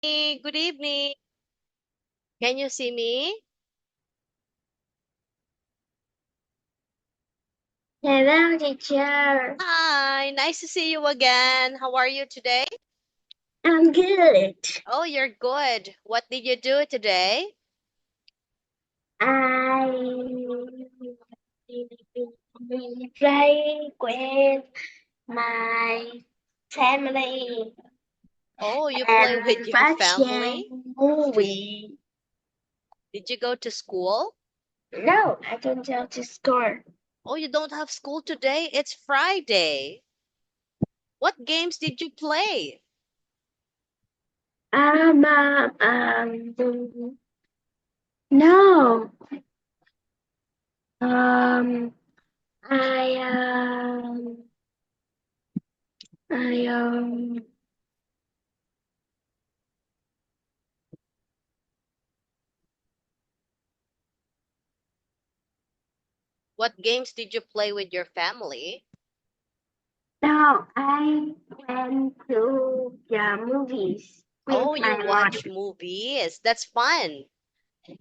Hey, good evening. Can you see me? Hello, teacher. Hi, nice to see you again. How are you today? I'm good. Oh, you're good. What did you do today? I play with my family Oh, you play with and your family? watching movie. Did you go to school? No, I don't go to school. Oh, you don't have school today? It's Friday. What games did you play? Um, um, um, no. Um, I, um, I, um, What games did you play with your family? no, I went to the movies with Oh, you my mom. watch movies. That's fun.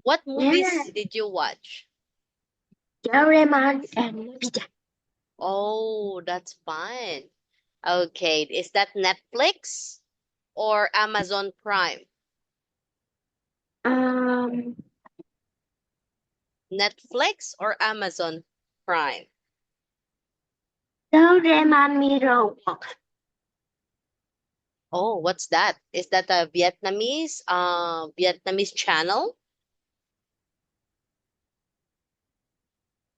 What Yeah, movies did you watch? Doraemon and Nobita. Oh, that's fun. Okay, is that Netflix or Amazon Prime? Um, Netflix or Amazon Prime? Doraemon Mirror Walk. Oh, what's that? Is that a Vietnamese channel?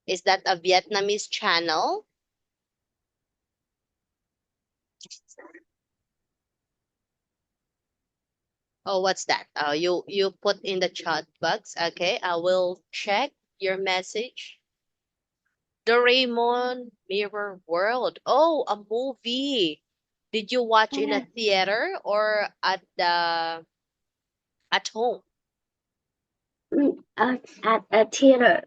Is that a Vietnamese channel? Oh, what's that? You put in the chat box. Okay, I will check your message. Doraemon Mirror World. Oh, a movie. Did you watch in a Yeah, theater or at home? at a theater.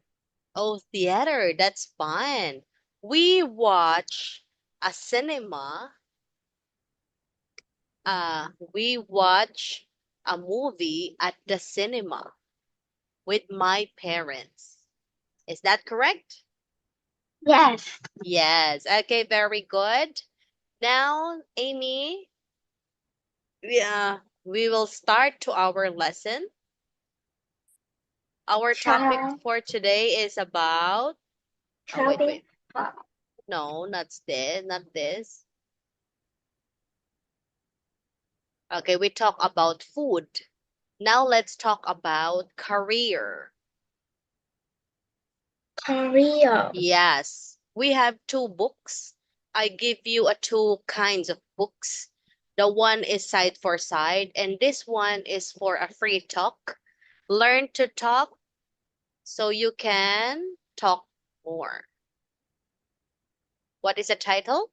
Oh, theater. That's fun. We watch a cinema. We watch a movie at the cinema with my parents. Is that correct? Yes. Yes. Okay, very good. Now, Amy, we will start to our lesson. Our topic Shall, for today is about, oh, shall wait, we? wait. No, not this, not this. Okay, we talk about food. Now let's talk about career. Korea. Yes, we have two books. I give you a two kinds of books. The one is side for side, and this one is for a free talk. Learn to talk so you can talk more. What is the title?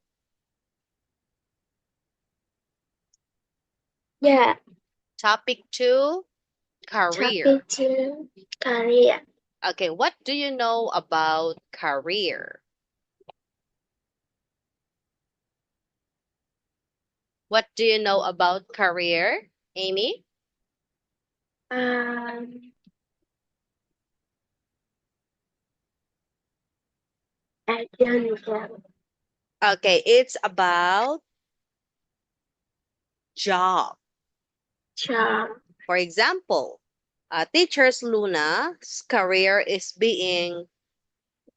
Yeah. Topic two, career. Topic two. Korea. Okay, what do you know about career? What do you know about career, Amy? Um, I don't know. Okay, it's about job. Shall, For example, teachers Luna's career is being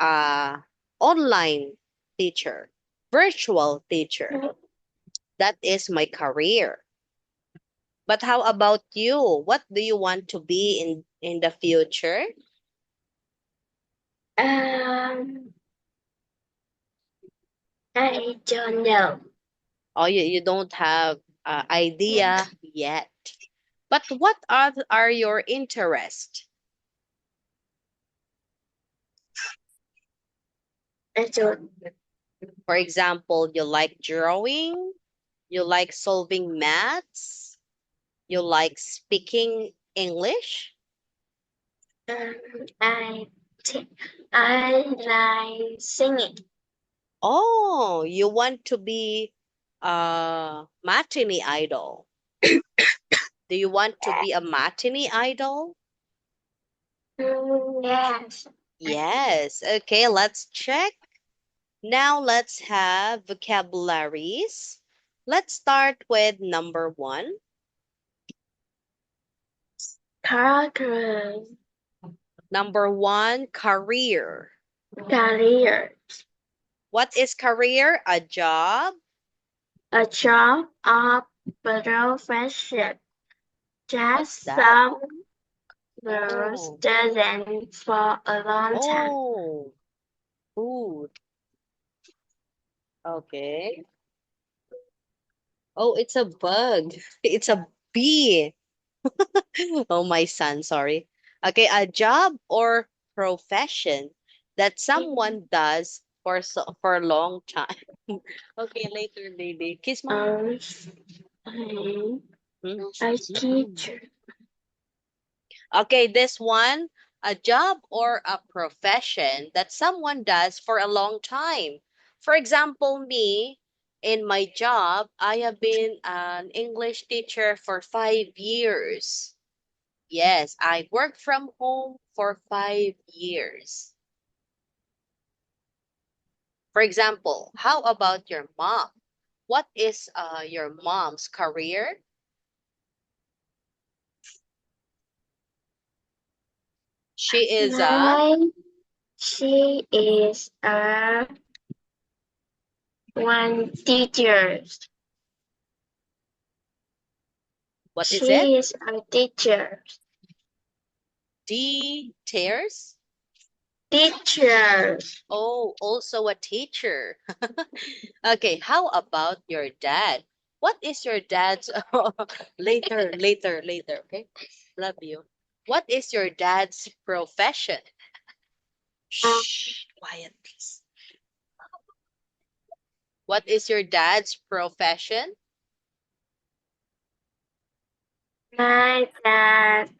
a online teacher, virtual teacher. That is my career. But how about you? What do you want to be in the future? um, I don't know. Oh, you don't have idea yet. But what are your interests? I don't. For example, you like drawing, you like solving maths, you like speaking English. Um, I, t- I like singing. Oh, you want to be a matinee idol. Do you want to be a matinee idol? Yes. Yes. Okay, let's check. Now let's have vocabularies. Let's start with number 1. Career. Number 1, career. Career. What is career? A job? A job or profession. What's Just that? some were Oh, studying for a long time. oh, food. Okay. Oh, it's a bug. It's a bee. Oh, my son, sorry. Okay, a job or profession that someone does for a long time. Okay, later, baby. Kiss mama. I'm Mm, a mm-mm. teacher. Okay, this one, a job or a profession that someone does for a long time. For example, me, in my job, I have been an English teacher for 5 years. Yes, I worked from home for 5 years. For example, how about your mom? What is your mom's career? She is a, Mine, she is a one teacher. what is it? She is a teacher. Tears? Teacher. Oh, also a teacher. Okay, how about your dad? What is your dad's later, okay? Love you. What is your dad's profession? Shh, quiet, please. What is your dad's profession? My dad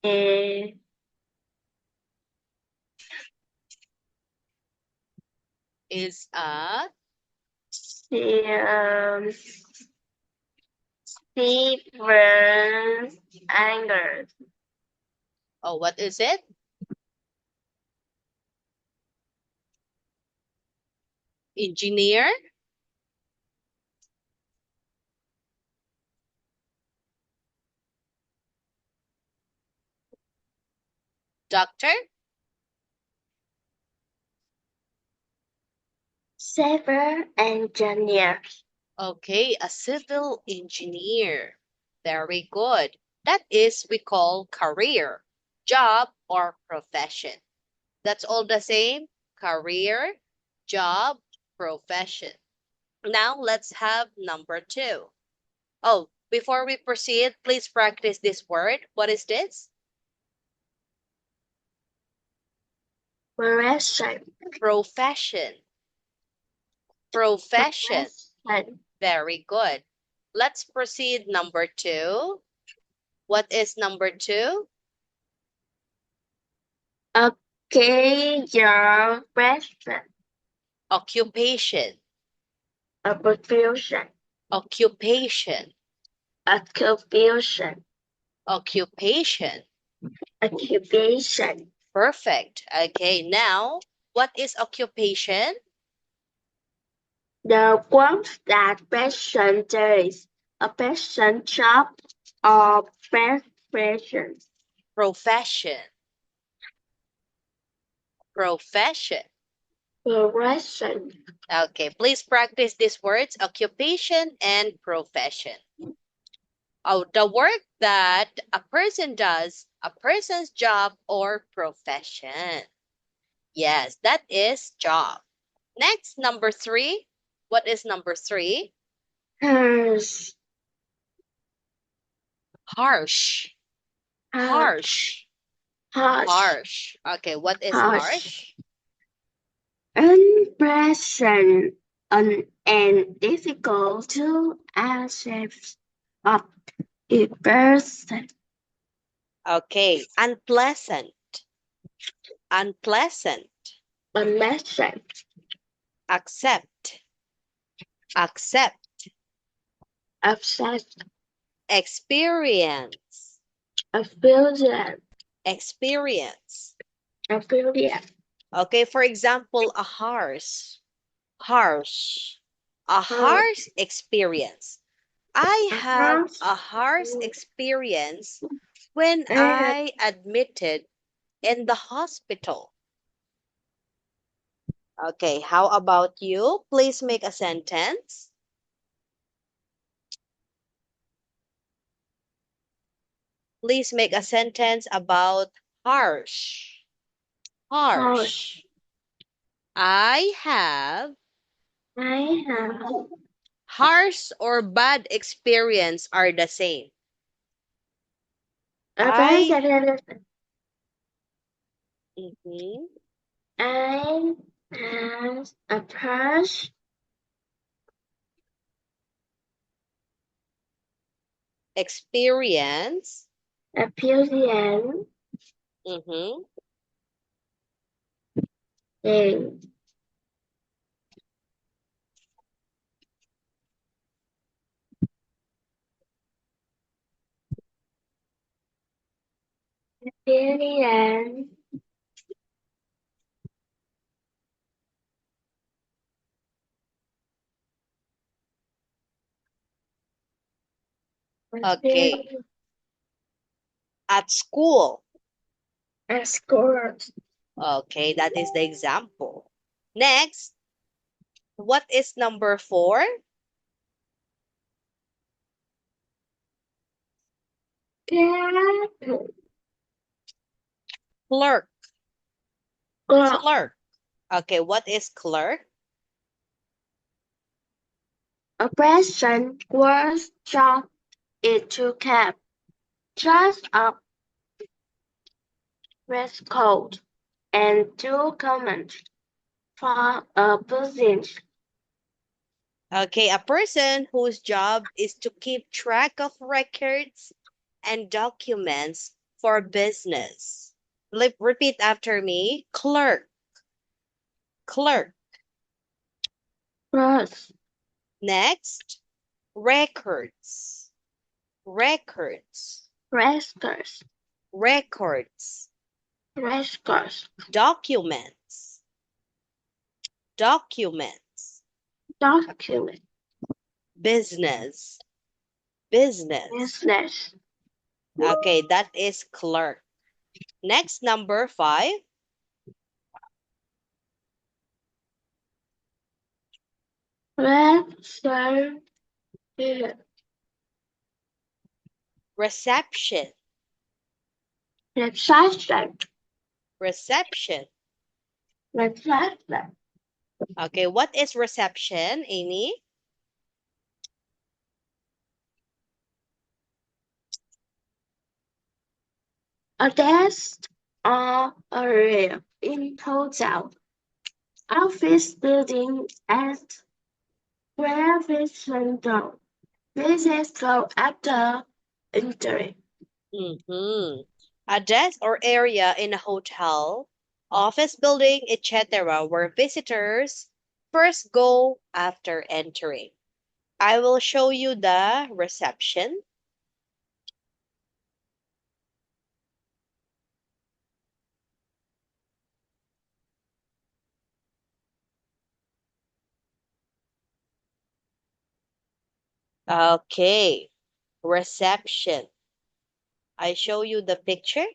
is Is a the Steven Anger. oh, what is it? Engineer, doctor? Civil engineer. Okay, a civil engineer. Very good. That is we call career, job or profession. That's all the same. Career, job, profession. Now let's have number 2. Oh, before we proceed, please practice this word. What is this? Profession. Profession. Profession. Profession. Very good. Let's proceed number 2. What is number 2? Okay, your question. Occupation. A confusion. Occupation. A confusion. Occupation. Occupation. Perfect. Okay, now what is occupation? The work that person does. A person job or profession. Profession. Profession. Profession. Okay, please practice these words, occupation and profession. Oh, the work that a person does, a person's job or profession. Yes, that is job. Next, number 3. What is number 3? Harsh. Harsh. Harsh. Harsh. Harsh. Harsh. Okay, what is Harsh. harsh? Unpleasant and difficult to accept of a person. Okay, unpleasant. Unpleasant. Unpleasant. Accept. Accept. Upset. Experience. Affiliate. Experience. Affiliate. Okay, for example, a harsh. Harsh. A Harsh. harsh experience. I A have harsh. a harsh experience when I have I admitted in the hospital. Okay, how about you? Please make a sentence. Please make a sentence about harsh. harsh. Harsh. I have I have harsh or bad experience are the same. a very I good mhm, I have a harsh experience. appearance Mhm. in appearance Okay. appearance At school. and scores. Okay, that is the example. Next, what is number 4? Clerk. Clerk. Clerk. Clerk. Okay, what is clerk? A person works job is to keep just up dress code and documents for a business. Okay, a person whose job is to keep track of records and documents for business. Repeat after me. Clerk. Clerk. Plus Next, records. Records. records. Records. Records. Documents. Documents. Document. Business. Business. Business. Okay, that is clerk. Next, number 5. Reception. Reception. Reception. Reception. Reception. Okay, what is reception, Amy? A desk or a room in hotel, office building at service center. Visitors go after entering. Mm-hmm. A desk or area in a hotel, office building, etc., where visitors first go after entering. I will show you the reception. Okay, reception. I show you the picture.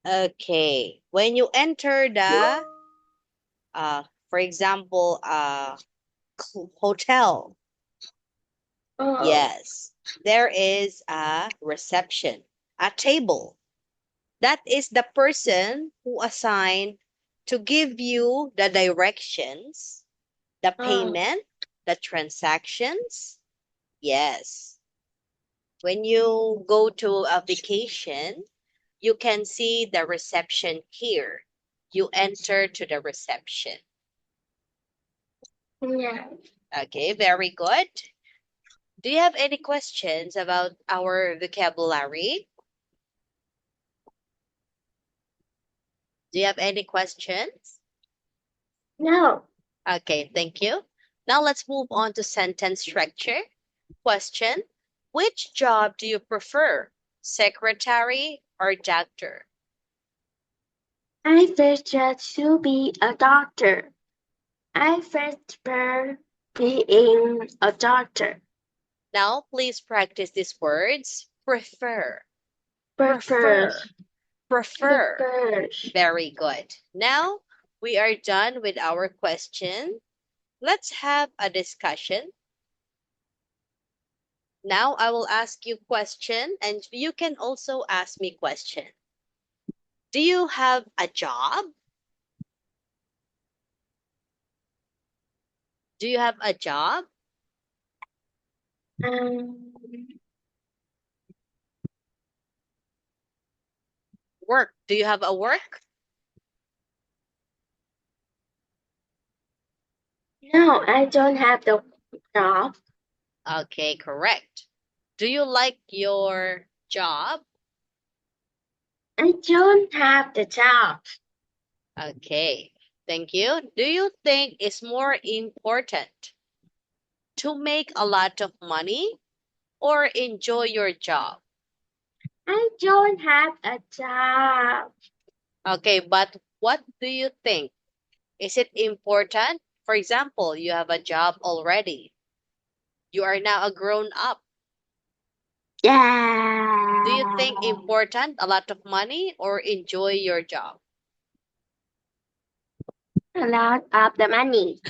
Okay, when you enter the, for example, hotel, Oh, yes, there is a reception, a table. That is the person who assigned to give you the directions, the oh, payment, the transactions. Yes. When you go to a vacation, you can see the reception here. You enter to the reception. yeah. Okay, very good. Do you have any questions about our vocabulary? Do you have any questions? No. Okay, thank you. Now let's move on to sentence structure. Question: which job do you prefer, secretary or doctor? I first to be a doctor. I first prefer being a doctor. Now please practice these words. Prefer, Prefer, prefer, prefer. prefer. Very good. Now we are done with our question. Let's have a discussion. Now I will ask you question and you can also ask me question. Do you have a job? Do you have a job? Um, Work. Do you have a work? no, I don't have the job. Okay, correct. Do you like your job? I don't have the job. Okay, thank you. Do you think it's more important to make a lot of money or enjoy your job? I don't have a job. Okay, but what do you think? Is it important? For example, you have a job already. You are now a grown up. Do you think Yeah. important a lot of money or enjoy your job? A lot of the money.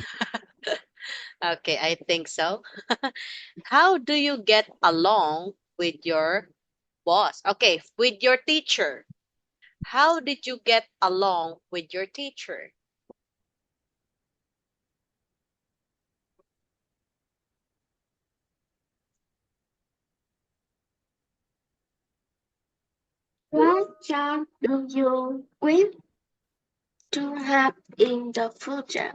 Okay, I think so. How do you get along with your boss? Okay, with your teacher. How did you get along with your teacher? What job do you wish to have in the future?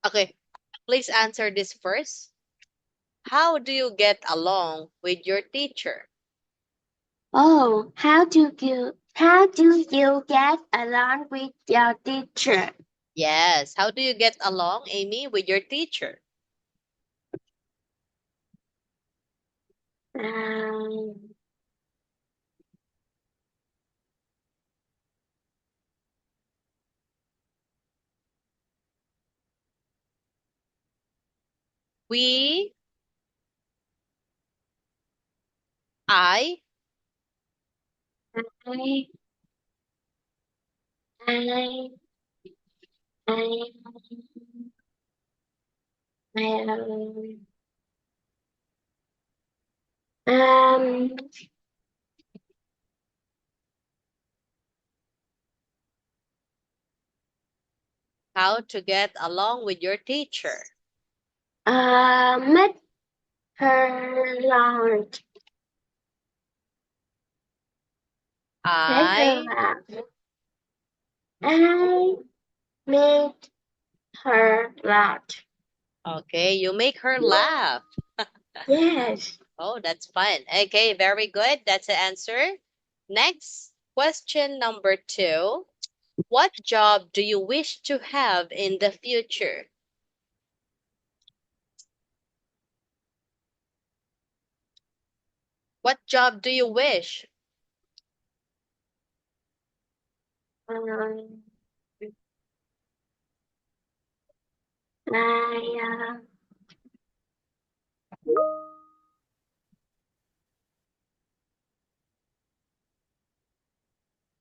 Okay, please answer this first. How do you get along with your teacher? Oh, how do you get along with your teacher? Yes, how do you get along, Amy, with your teacher? Um, We, I, I, I, I, I, um, how to get along with your teacher. met her lunch. Met her I, lunch. I met her lunch. okay, you make her laugh. Yes. Oh, that's fun. Okay, very good. That's the answer. Next, question number 2. What job do you wish to have in the future? What job do you wish? Um, I,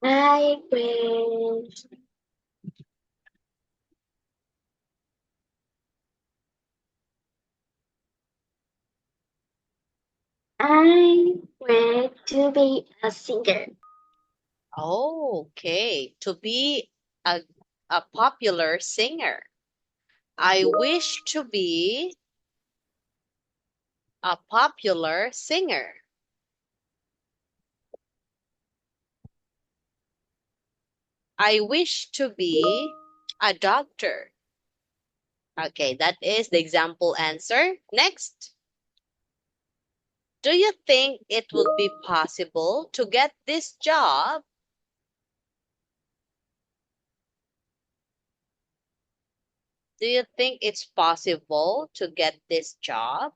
I wish I wish to be a singer. Oh, okay. To be a, a popular singer. I wish to be a popular singer. I wish to be a doctor. Okay, that is the example answer. Next, do you think it would be possible to get this job? Do you think it's possible to get this job?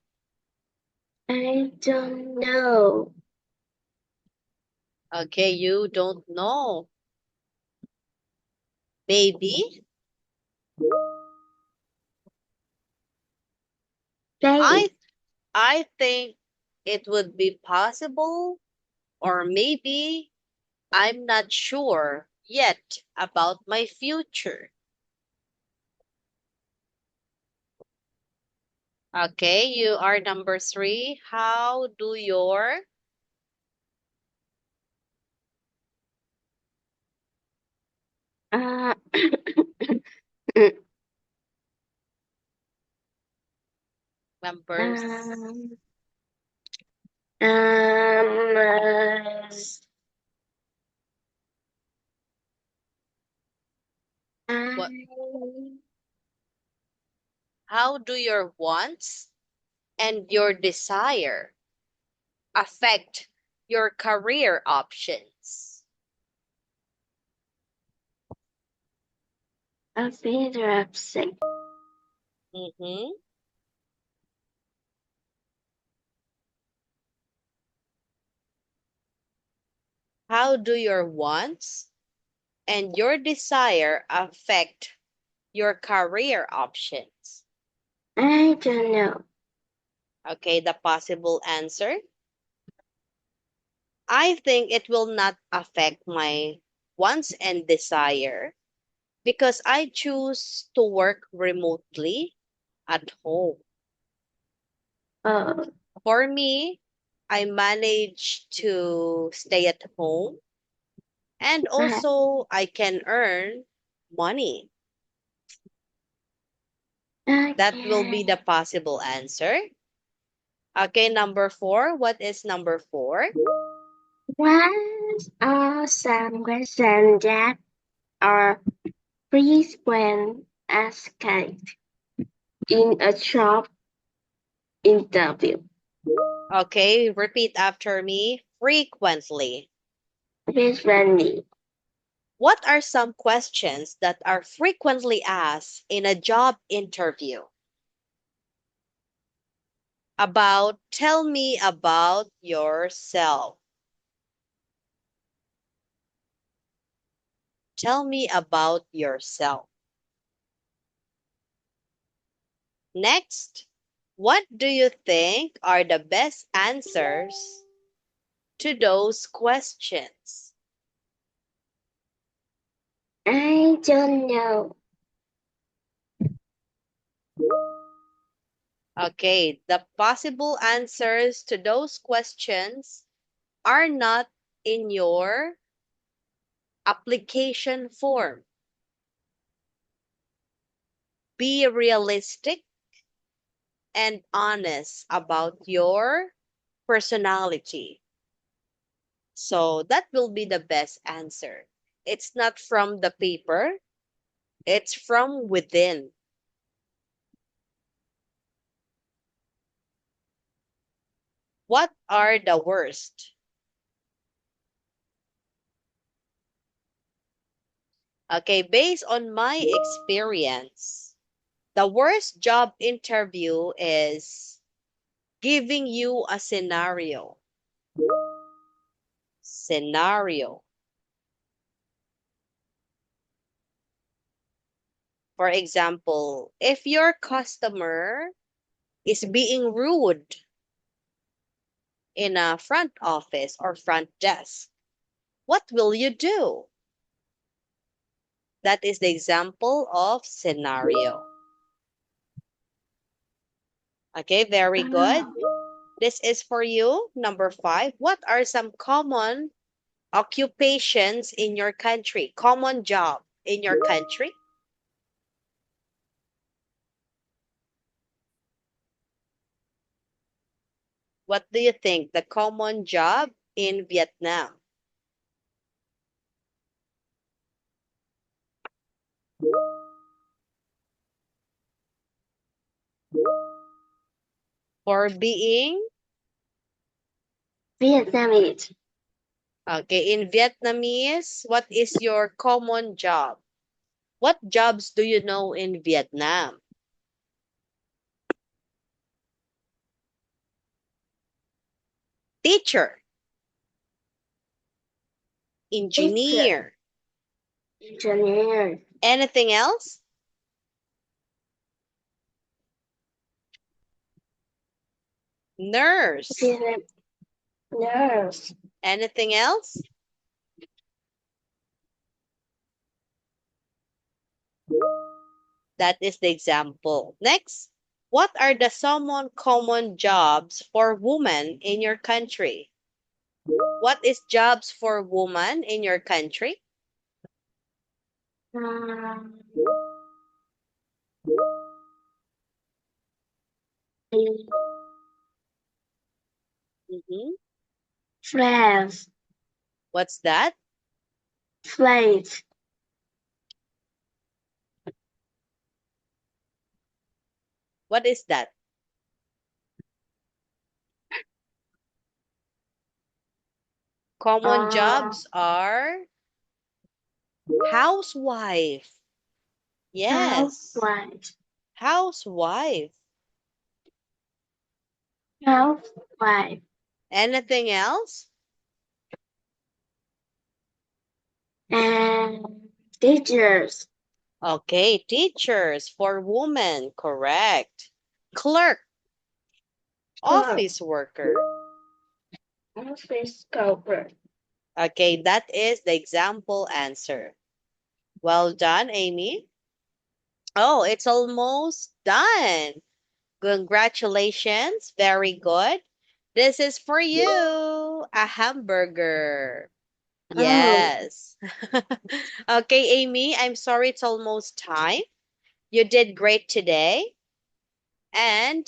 I don't know. Okay, you don't know. Maybe. Maybe. I I think it would be possible, or maybe I'm not sure yet about my future. Okay, you are number 3. How do your Uh, members, um, um, what I, how do your wants and your desire affect your career options? a bit upset. Mm-hmm. How do your wants and your desire affect your career options? I don't know. Okay, the possible answer. I think it will not affect my wants and desire because I choose to work remotely at home. Oh, For me, I manage to stay at home and uh, also I can earn money. That will be okay. the possible answer. Okay, number 4. What is number 4? What are some questions that are frequent asked in a job interview? Okay, repeat after me. Frequently. Frequently. What are some questions that are frequently asked in a job interview? Tell me about yourself. Tell me about yourself. Next, what do you think are the best answers to those questions? I don't know. Okay, the possible answers to those questions are not in your application form. Be realistic and honest about your personality. So that will be the best answer. It's not from the paper, it's from within. What are the worst? Okay, based on my experience, the worst job interview is giving you a scenario. Scenario. For example, if your customer is being rude in a front office or front desk, what will you do? That is the example of scenario. Okay, very good. Uh, This is for you. Number 5. What are some common occupations in your country? Common job in your country? What do you think? The common job in Vietnam? For being, Vietnamese. okay, in Vietnamese, what is your common job? What jobs do you know in Vietnam? Teacher, Teacher. engineer. Engineer. Anything else? Nurse. Nurse. Anything else? That is the example. Next, what are the some common jobs for women in your country? What is jobs for women in your country? Um, Mhm. France. What's that? France. What is that? Common Uh, jobs are housewife. Yes, housewife. housewife. Housewife. Anything else? And teachers. Okay, teachers for women, correct. Clerk, Clerk. office worker. Office cover. Okay, that is the example answer. Well done, Amy. Oh, it's almost done. Congratulations. Very good. This is for you, a hamburger. Oh, Yes. Okay, Amy, I'm sorry it's almost time. You did great today. And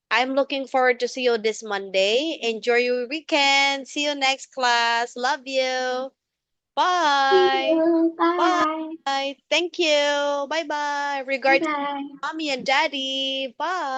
I'm looking forward to see you this Monday. Enjoy your weekend. See you next class. Love you. see Bye. you. Bye. Bye. Thank you. Bye bye. Bye Regards bye. mommy and daddy. Bye.